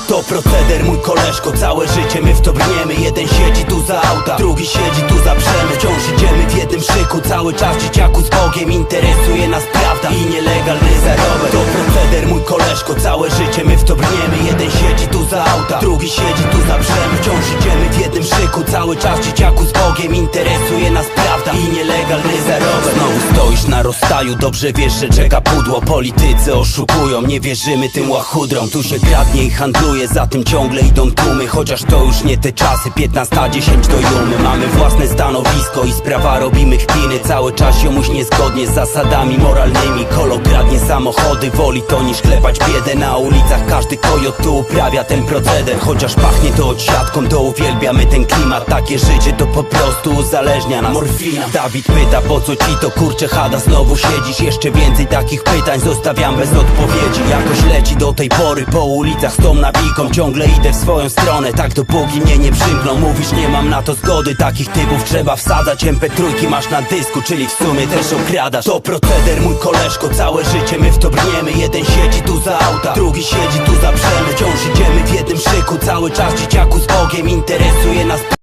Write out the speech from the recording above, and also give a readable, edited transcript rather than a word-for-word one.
To proceder, mój koleżko, całe życie my w to brniemy. Jeden siedzi tu za auta, drugi siedzi tu za brzemy. Wciąż idziemy w jednym szyku, cały czas dzieciaku z Bogiem. Interesuje nas prawda i nielegalny zarobek. To proceder, mój koleżko, całe życie my w to brniemy. Jeden siedzi tu za auta, drugi siedzi tu za brzemy. Wciąż idziemy w jednym szyku, cały czas dzieciaku z Bogiem. Interesuje nas prawda i nielegalny zarobek. Znowu stoisz na rozstaju, dobrze wiesz, że czeka pudło. Politycy oszukują, nie wierzymy tym łachudrom. Tu się kradnie i handluje, za tym ciągle idą tłumy. Chociaż to już nie te czasy, 15-10 do jumy. Mamy własne stanowisko i sprawa robimy kpiny. Cały czas ziomuś niezgodnie z zasadami moralnymi. Kolo kradnie samochody, woli to niż klepać biedę. Na ulicach każdy kojot tu uprawia ten proceder. Chociaż pachnie to odsiadką, to uwielbiamy ten klimat. Takie życie to po prostu uzależnia nas morfina. Dawid pyta, po co ci to, kurczę chada, znowu siedzisz? Jeszcze więcej takich pytań zostawiam bez odpowiedzi. Jakoś leci do tej pory, po ulicach z tą nabiką. Ciągle idę w swoją stronę, tak dopóki mnie nie przymkną. Mówisz, nie mam na to zgody, takich typów trzeba wsadzać. MP3 masz na dysku, czyli w sumie też okradasz. To proceder, mój koleżko, całe życie my w to brniemy. Jeden siedzi tu za auta, drugi siedzi tu za brzemy. Wciąż idziemy w jednym szyku, cały czas dzieciaku z Bogiem. Interesuje nas